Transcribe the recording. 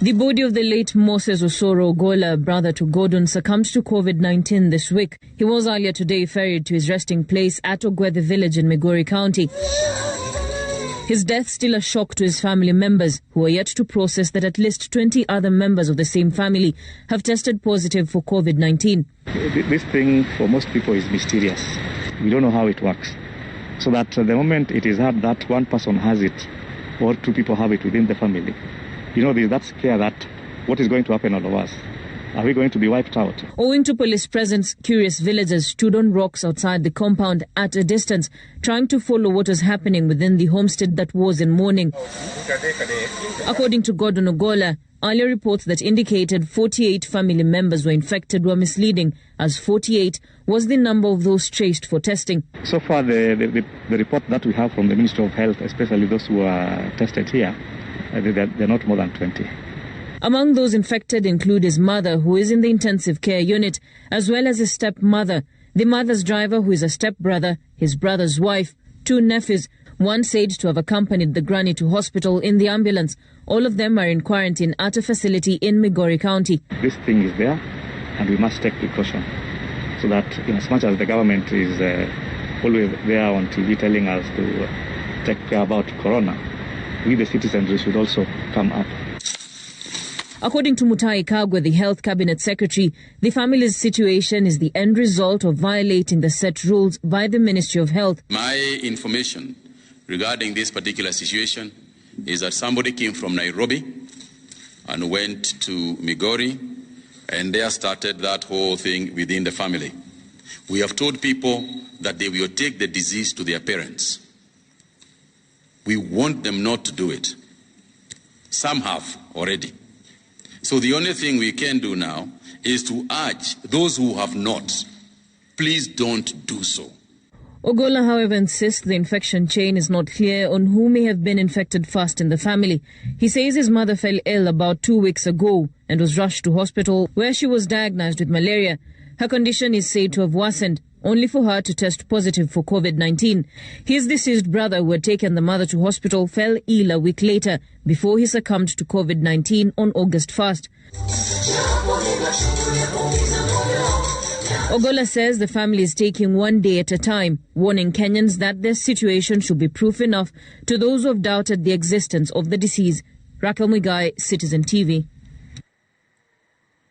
The body of the late Moses Osoro Ogola, brother to Gordon, succumbed to COVID-19 this week. He was earlier today ferried to his resting place at Ogwethe village in Migori County. His death still a shock to his family members, who are yet to process that at least 20 other members of the same family have tested positive for COVID-19. This thing for most people is mysterious. We don't know how it works. So that the moment it is heard that one person has it or two people have it within the family, there's that scare that what is going to happen all of us? Are we going to be wiped out? Owing to police presence, curious villagers stood on rocks outside the compound at a distance, trying to follow what was happening within the homestead that was in mourning. According to Gordon Ogola, earlier reports that indicated 48 family members were infected were misleading, as 48 was the number of those traced for testing. So far, the report that we have from the Ministry of Health, especially those who are tested here, they're not more than 20. Among those infected include his mother, who is in the intensive care unit, as well as his stepmother, the mother's driver, who is a stepbrother, his brother's wife, two nephews, one said to have accompanied the granny to hospital in the ambulance. All of them are in quarantine at a facility in Migori County. This thing is there, and we must take precaution, so that in as much as the government is always there on TV telling us to take care about corona, we the citizens, we should also come up. According to Mutai Kagwe, the Health Cabinet Secretary, the family's situation is the end result of violating the set rules by the Ministry of Health. My information regarding this particular situation is that somebody came from Nairobi and went to Migori, and there started that whole thing within the family. We have told people that they will take the disease to their parents. We want them not to do it. Some have already. So the only thing we can do now is to urge those who have not, please don't do so. Ogola, however, insists the infection chain is not clear on who may have been infected first in the family. He says his mother fell ill about 2 weeks ago and was rushed to hospital, where she was diagnosed with malaria. Her condition is said to have worsened, only for her to test positive for COVID-19. His deceased brother, who had taken the mother to hospital, fell ill a week later before he succumbed to COVID-19 on August 1st. Ogola says the family is taking one day at a time, warning Kenyans that their situation should be proof enough to those who have doubted the existence of the disease. Raquel Muigai, Citizen TV.